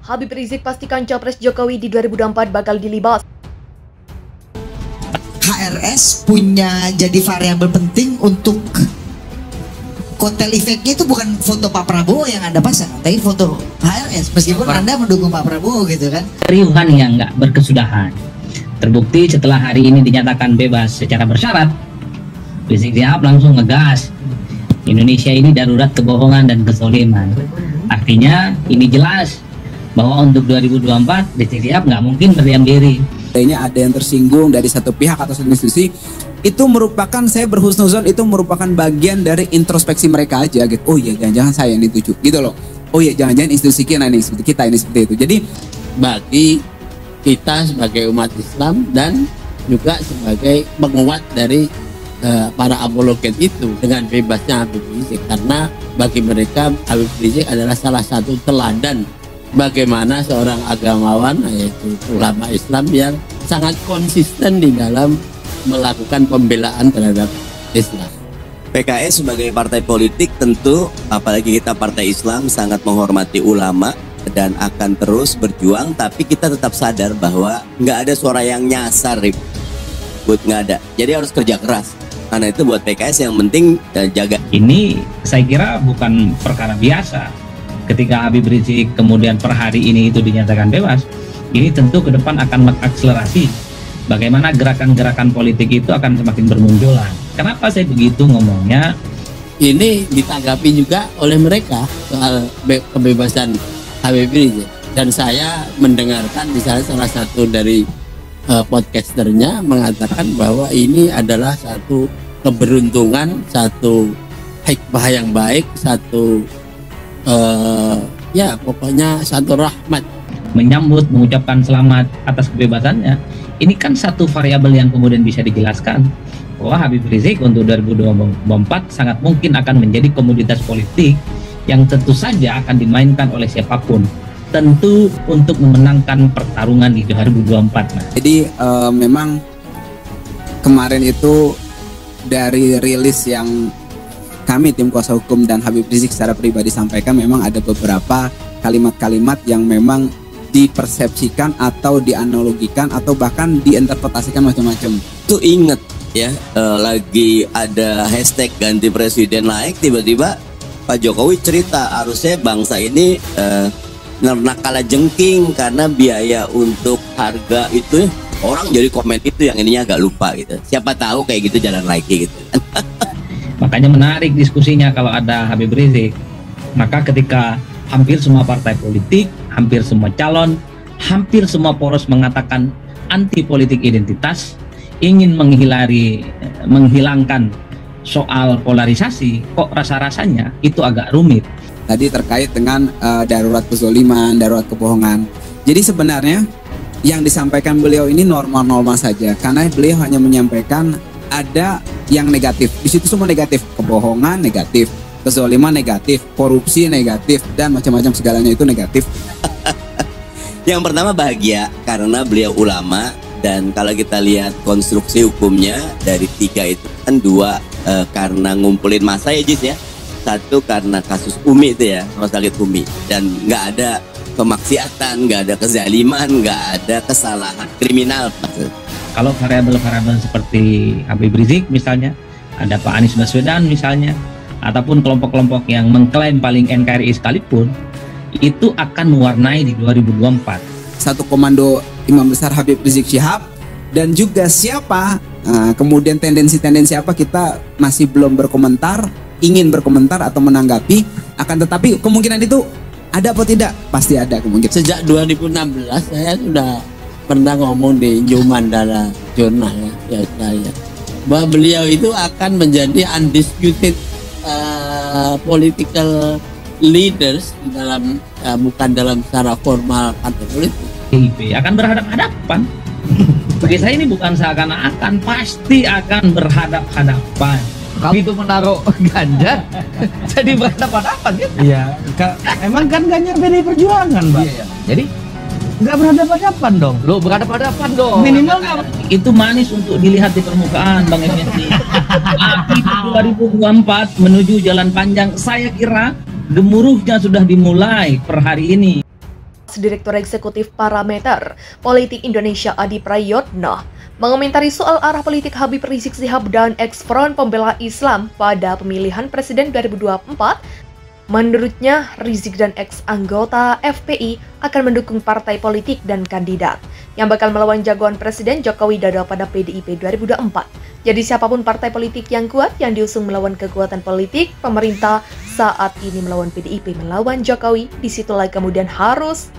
Habib Rizik pastikan Capres Jokowi di 2024 bakal dilibas. HRS punya jadi variabel penting untuk kotel efeknya itu bukan foto Pak Prabowo yang Anda pasang, tapi foto HRS meskipun Anda mendukung Pak Prabowo gitu kan. Keriuhan yang nggak berkesudahan. Terbukti setelah hari ini dinyatakan bebas secara bersyarat, Rizik Syihab langsung ngegas. Indonesia ini darurat kebohongan dan kezaliman. Artinya ini jelas bahwa untuk 2024 Rizik Syihab nggak mungkin berdiam diri. Kayaknya ada yang tersinggung dari satu pihak atau satu institusi, itu merupakan, saya berhusnuzon, itu merupakan bagian dari introspeksi mereka aja gitu. Oh iya, jangan-jangan saya yang dituju gitu loh. Oh iya, jangan-jangan institusi kita ini seperti itu. Jadi bagi kita sebagai umat Islam dan juga sebagai penguat dari para apologet itu dengan bebasnya Habib Rizik, karena bagi mereka Habib Rizik adalah salah satu teladan bagaimana seorang agamawan, yaitu ulama Islam yang sangat konsisten di dalam melakukan pembelaan terhadap Islam. PKS sebagai partai politik tentu, apalagi kita partai Islam, sangat menghormati ulama dan akan terus berjuang, tapi kita tetap sadar bahwa nggak ada suara yang nyasar, nggak ada. Jadi harus kerja keras. Karena itu buat PKS yang penting jaga. Ini saya kira bukan perkara biasa. Ketika Habib Rizik kemudian per hari ini itu dinyatakan bebas, ini tentu ke depan akan mengakselerasi bagaimana gerakan-gerakan politik itu akan semakin bermunculan. Kenapa saya begitu ngomongnya? Ini ditanggapi juga oleh mereka soal kebebasan Habib Rizik. Dan saya mendengarkan misalnya salah satu dari podcasternya mengatakan bahwa ini adalah satu keberuntungan, satu hikmah yang baik, satu ya pokoknya satu rahmat. Menyambut, mengucapkan selamat atas kebebasannya, ini kan satu variabel yang kemudian bisa dijelaskan bahwa Habib Rizik untuk 2024 sangat mungkin akan menjadi komoditas politik yang tentu saja akan dimainkan oleh siapapun, tentu untuk memenangkan pertarungan di 2024. Nah. Jadi memang kemarin itu dari rilis yang kami tim kuasa hukum dan Habib Rizik secara pribadi sampaikan, memang ada beberapa kalimat-kalimat yang memang dipersepsikan atau dianalogikan atau bahkan diinterpretasikan macam-macam. Itu inget ya, lagi ada hashtag ganti presiden naik, tiba-tiba Pak Jokowi cerita harusnya bangsa ini nakala jengking karena biaya untuk harga itu, orang jadi komen itu yang ininya agak lupa gitu. Siapa tahu kayak gitu jalan lagi gitu. Makanya menarik diskusinya kalau ada Habib Rizik. Maka ketika hampir semua partai politik, hampir semua calon, hampir semua poros mengatakan anti politik identitas, ingin menghilangkan soal polarisasi, kok rasa-rasanya itu agak rumit. Tadi terkait dengan darurat kezaliman, darurat kebohongan. Jadi sebenarnya yang disampaikan beliau ini normal-normal saja, karena beliau hanya menyampaikan ada yang negatif. Di situ semua negatif, kebohongan negatif, kezaliman negatif, korupsi negatif, dan macam-macam segalanya itu negatif. Yang pertama bahagia karena beliau ulama, dan kalau kita lihat konstruksi hukumnya dari 3 itu kan 2 karena ngumpulin massa ya Jis ya. 1 karena kasus Umi itu ya, rumah sakit Umi, dan nggak ada kemaksiatan, nggak ada kezaliman, nggak ada kesalahan kriminal. Kalau variabel-variabel seperti Habib Rizik misalnya, ada Pak Anies Baswedan misalnya, ataupun kelompok-kelompok yang mengklaim paling NKRI sekalipun, itu akan mewarnai di 2024. Satu komando Imam Besar Habib Rizik Syihab, dan juga siapa, kemudian tendensi-tendensi apa kita masih belum berkomentar, ingin berkomentar atau menanggapi, akan tetapi kemungkinan itu ada atau tidak, pasti ada kemungkinan. Sejak 2016 saya sudah pernah ngomong di New Mandala Journal ya saya, bahwa beliau itu akan menjadi undisputed political leaders di dalam bukan dalam secara formal partai politik. PDIP akan berhadap-hadapan. Bagi saya ini bukan seakan-akan, pasti akan berhadap-hadapan. Kalau itu menaruh Ganjar jadi berhadapan-hadapan ya? Iya, emang kan Ganjar PDI Perjuangan, Mbak. Iya. Jadi nggak berhadapan-hadapan dong. Lo berhadapan-hadapan dong. Minimal nggak. Itu manis untuk dilihat di permukaan, Bang Effendi. Api 2024 menuju jalan panjang, saya kira gemuruhnya sudah dimulai per hari ini. Direktur Eksekutif Parameter Politik Indonesia Adi Prayotno mengomentari soal arah politik Habib Rizik Syihab dan ex-Front Pembela Islam pada pemilihan Presiden 2024. Menurutnya, Rizik dan ex-anggota FPI akan mendukung partai politik dan kandidat yang bakal melawan jagoan Presiden Joko Widodo pada PDIP 2024. Jadi siapapun partai politik yang kuat yang diusung melawan kekuatan politik pemerintah saat ini melawan PDIP melawan Jokowi, disitulah kemudian HRS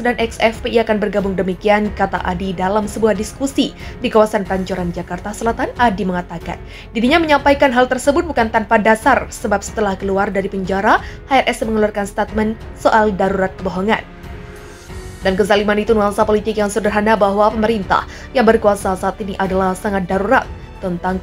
dan ex-FPI akan bergabung, demikian kata Adi dalam sebuah diskusi di kawasan Pancoran, Jakarta Selatan. Adi mengatakan dirinya menyampaikan hal tersebut bukan tanpa dasar, sebab setelah keluar dari penjara, HRS mengeluarkan statement soal darurat kebohongan dan kezaliman itu nuansa politik yang sederhana bahwa pemerintah yang berkuasa saat ini adalah sangat darurat tentang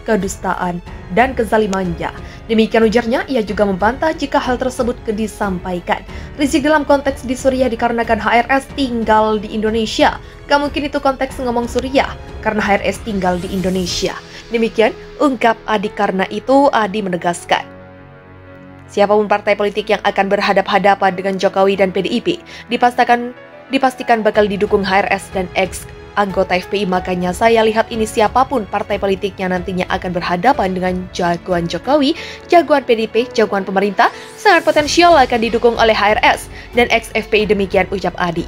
kedustaan dan kezalimannya. Demikian ujarnya. Ia juga membantah jika hal tersebut disampaikan Rizik dalam konteks di Suriah dikarenakan HRS tinggal di Indonesia. Gak mungkin itu konteks ngomong Suriah karena HRS tinggal di Indonesia. Demikian ungkap Adi. Karena itu Adi menegaskan, siapapun partai politik yang akan berhadap-hadapan dengan Jokowi dan PDIP dipastikan bakal didukung HRS dan ex-anggota FPI. Makanya saya lihat ini siapapun partai politik yang nantinya akan berhadapan dengan jagoan Jokowi, jagoan PDIP, jagoan pemerintah, sangat potensial akan didukung oleh HRS dan ex-FPI. Demikian ucap Adi.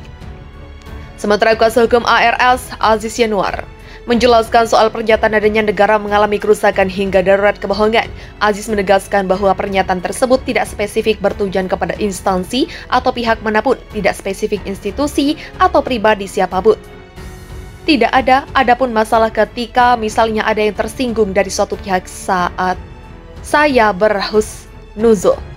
Sementara kuasa hukum ARS, Aziz Yanuar, menjelaskan soal pernyataan adanya negara mengalami kerusakan hingga darurat kebohongan. Aziz menegaskan bahwa pernyataan tersebut tidak spesifik bertujuan kepada instansi atau pihak manapun, tidak spesifik institusi atau pribadi siapapun. Tidak adapun masalah ketika misalnya ada yang tersinggung dari suatu pihak saat saya berhusnuzon.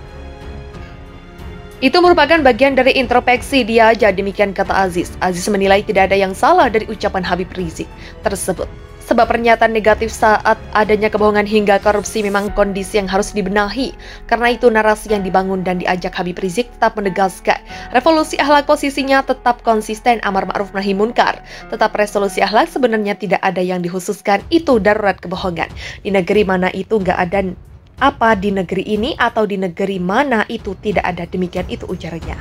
Itu merupakan bagian dari introspeksi dia aja, demikian kata Aziz. Aziz menilai tidak ada yang salah dari ucapan Habib Rizik tersebut, sebab pernyataan negatif saat adanya kebohongan hingga korupsi memang kondisi yang harus dibenahi. Karena itu narasi yang dibangun dan diajak Habib Rizik tetap menegaskan revolusi akhlak, posisinya tetap konsisten amar ma'ruf nahi munkar. Tetap resolusi akhlak, sebenarnya tidak ada yang dikhususkan itu darurat kebohongan. Di negeri mana itu nggak ada apa di negeri ini atau di negeri mana itu tidak ada, demikian itu ujarnya.